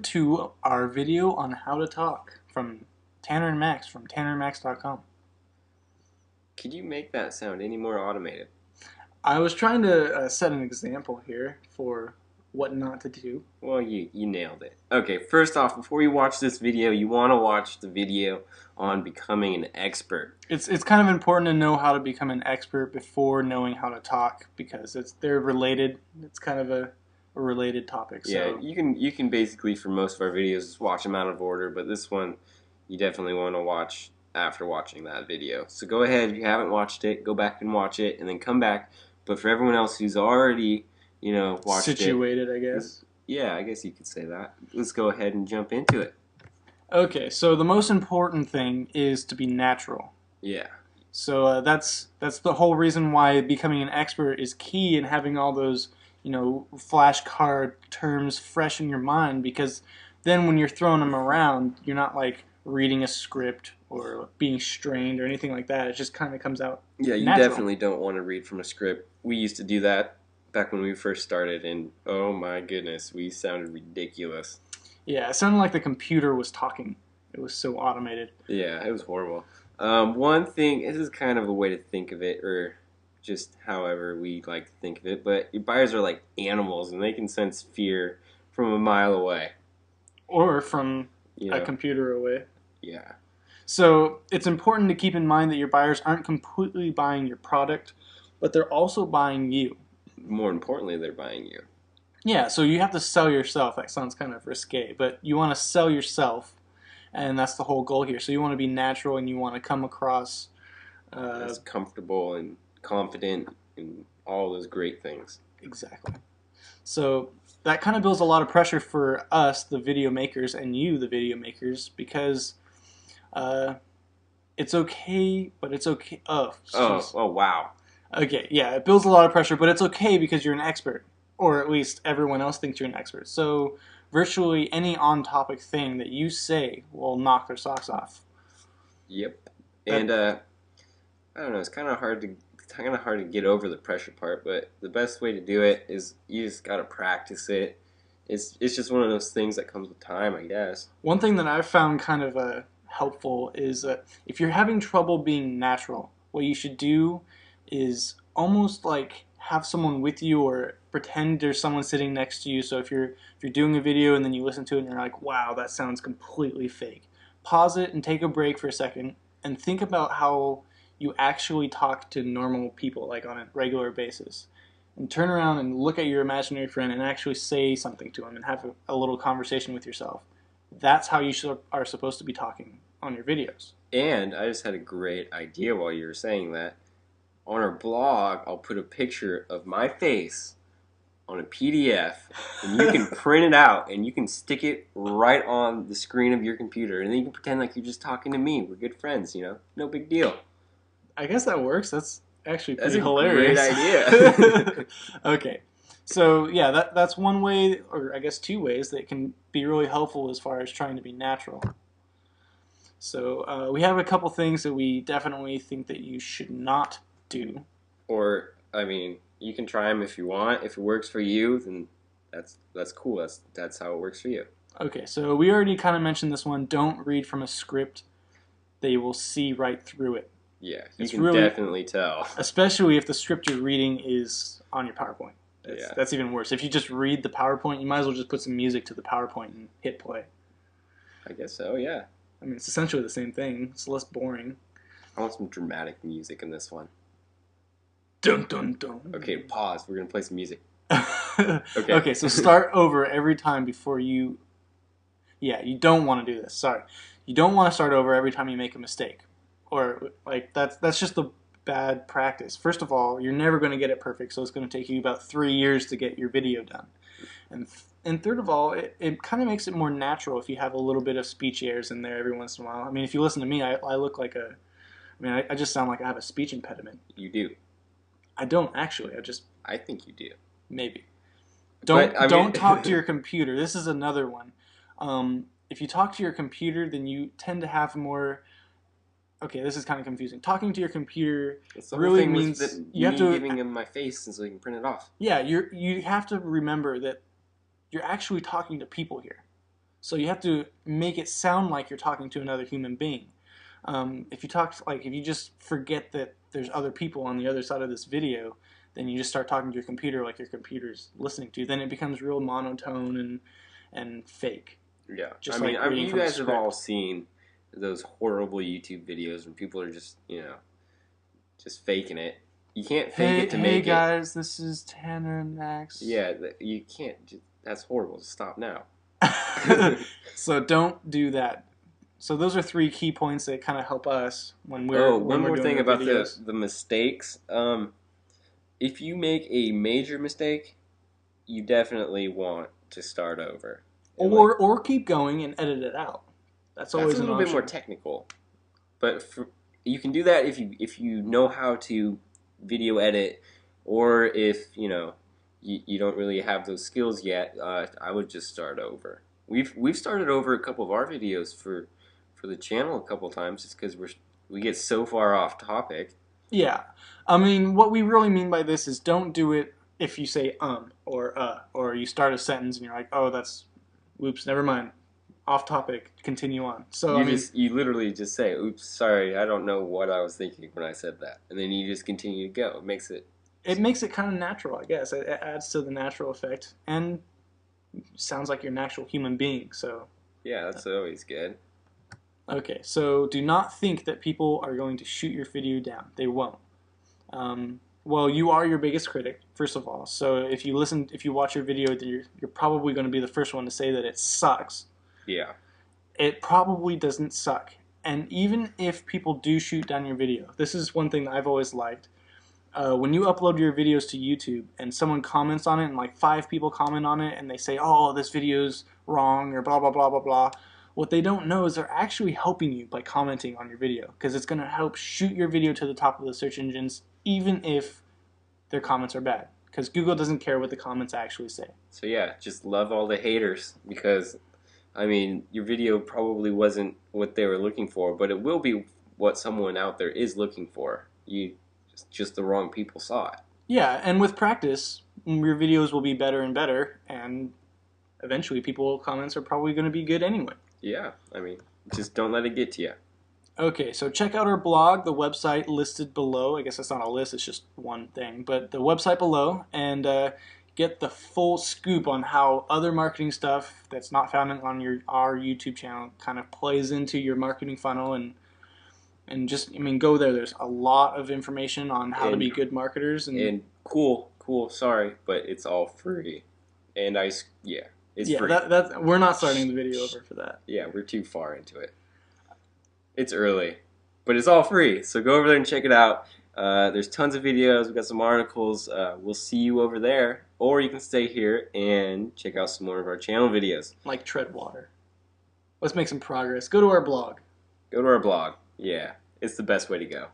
to our video on how to talk from Tanner and Max from tannerandmax.com. Could you make that sound any more automated? I was trying to set an example here for what not to do. Well, you nailed it. Okay, first off, before you watch this video, you want to watch the video on becoming an expert. It's kind of important to know how to become an expert before knowing how to talk because they're related. It's kind of a related topic. So. Yeah, you can basically for most of our videos just watch them out of order, but this one you definitely want to watch after watching that video. So go ahead, if you haven't watched it, go back and watch it, and then come back. But for everyone else who's already, watched situated, I guess. Yeah, I guess you could say that. Let's go ahead and jump into it. Okay, so the most important thing is to be natural. Yeah. So that's the whole reason why becoming an expert is key and having all those, flashcard terms fresh in your mind, because then when you're throwing them around, you're not like reading a script or being strained or anything like that. It just kind of comes out you natural. Definitely don't want to read from a script. We used to do that back when we first started, and oh my goodness, we sounded ridiculous. Yeah, it sounded like the computer was talking. It was so automated. Yeah, it was horrible. One thing, this is kind of a way to think of it, or just however we like to think of it, but your buyers are like animals, and they can sense fear from a mile away. Or from a computer away. Yeah. So it's important to keep in mind that your buyers aren't completely buying your product, but they're also buying you. More importantly, they're buying you. Yeah, so you have to sell yourself. That sounds kind of risque, but you want to sell yourself, and that's the whole goal here. So you want to be natural, and you want to come across as comfortable and confident and all those great things. Exactly. So that kind of builds a lot of pressure for us, the video makers, and you, the video makers, because it's okay, but it's okay. Oh, wow. Okay, yeah, it builds a lot of pressure, but it's okay because you're an expert, or at least everyone else thinks you're an expert. So virtually any on-topic thing that you say will knock their socks off. Yep. And I don't know, it's kind of hard to get over the pressure part, but the best way to do it is you just gotta practice it. It's just one of those things that comes with time, I guess. One thing that I've found kind of helpful is if you're having trouble being natural, what you should do is almost like have someone with you or pretend there's someone sitting next to you. So if you're doing a video and then you listen to it and you're like, wow, that sounds completely fake. Pause it and take a break for a second and think about how you actually talk to normal people, like on a regular basis. And turn around and look at your imaginary friend and actually say something to them and have a little conversation with yourself. That's how you are supposed to be talking on your videos. And I just had a great idea while you were saying that. On our blog, I'll put a picture of my face on a PDF, and you can print it out, and you can stick it right on the screen of your computer, and then you can pretend like you're just talking to me. We're good friends, no big deal. I guess that works. That's actually pretty hilarious. Great idea. Okay, so yeah, that's one way, or I guess two ways that can be really helpful as far as trying to be natural. So we have a couple things that we definitely think that you should not do. Or, I mean, you can try them if you want. If it works for you, then that's cool. That's how it works for you. Okay, so we already kind of mentioned this one. Don't read from a script. They will see right through it. Yeah, you can definitely tell. Especially if the script you're reading is on your PowerPoint. That's even worse. If you just read the PowerPoint, you might as well just put some music to the PowerPoint and hit play. I guess so, yeah. I mean, it's essentially the same thing. It's less boring. I want some dramatic music in this one. Dun, dun, dun. Okay, pause. We're going to play some music. Okay, so start over every time before you... Yeah, you don't want to do this. Sorry. You don't want to start over every time you make a mistake. Or, like, that's just the bad practice. First of all, you're never going to get it perfect, so it's going to take you about 3 years to get your video done. And third of all, it kind of makes it more natural if you have a little bit of speech errors in there every once in a while. I mean, if you listen to me, I look like I just sound like I have a speech impediment. You do. I don't actually. I think you do. Maybe. Don't talk to your computer. This is another one. If you talk to your computer, then you tend to have more. Okay, this is kind of confusing. Talking to your computer really means you have to giving him my face so he can print it off. Yeah, you have to remember that you're actually talking to people here. So you have to make it sound like you're talking to another human being. If you talk like if you just forget that there's other people on the other side of this video, then you just start talking to your computer like your computer's listening to you. Then it becomes real monotone and fake. Yeah, Just like reading you from a guys have all script. seen those horrible YouTube videos when people are just, just faking it. You can't fake Hey, it to hey make it. guys, this is Tanner and Max. Yeah, you can't. That's horrible. Just stop now. So don't do that. So those are three key points that kind of help us when Oh, one we're more doing thing our about videos. the mistakes. If you make a major mistake, you definitely want to start over. And like Or keep going and edit it out. That's that's a always an little bit more option. technical, but you can do that if you know how to video edit, or if you don't really have those skills yet. I would just start over. We've started over a couple of our videos for the channel a couple times, just because we get so far off topic. Yeah. I mean, what we really mean by this is don't do it if you say or you start a sentence and you're like, oh, that's, whoops, never mind. Off topic, continue on. So, I mean, You literally just say, "Oops, sorry, I don't know what I was thinking when I said that," and then you just continue to go. it makes it kind of natural, I guess. It adds to the natural effect and sounds like you're an actual human being. So, Yeah, that's always good. okay. So, do not think that people are going to shoot your video down. They won't. Well, you are your biggest critic, first of all. So if you watch your video, you're probably going to be the first one to say that it sucks. Yeah, It probably doesn't suck. And even if people do shoot down your video, this is one thing that I've always liked. When you upload your videos to YouTube and someone comments on it, and like 5 people comment on it, and they say, "Oh, this video's wrong," or blah blah blah blah blah. What they don't know is they're actually helping you by commenting on your video, because it's going to help shoot your video to the top of the search engines, even if their comments are bad, because Google doesn't care what the comments actually say. so yeah, just love all the haters because, your video probably wasn't what they were looking for, but it will be what someone out there is looking for. Just the wrong people saw it. Yeah, and with practice, your videos will be better and better, and eventually people comments are probably going to be good anyway. Yeah, just don't let it get to you. Okay, so check out our blog, the website listed below. I guess that's not a list, it's just one thing, but the website below, and get the full scoop on how other marketing stuff that's not found on our YouTube channel kind of plays into your marketing funnel, and just, I mean, go there. There's a lot of information on how to And be good marketers, and and cool. Sorry, but it's all free. And yeah, it's yeah, free. that we're not starting the video over for that. Yeah, we're too far into it. It's early, but it's all free. So go over there and check it out. There's tons of videos. We've got some articles. We'll see you over there. Or you can stay here and check out some more of our channel videos. Like tread water. Let's make some progress. Go to our blog. Go to our blog. Yeah, it's the best way to go.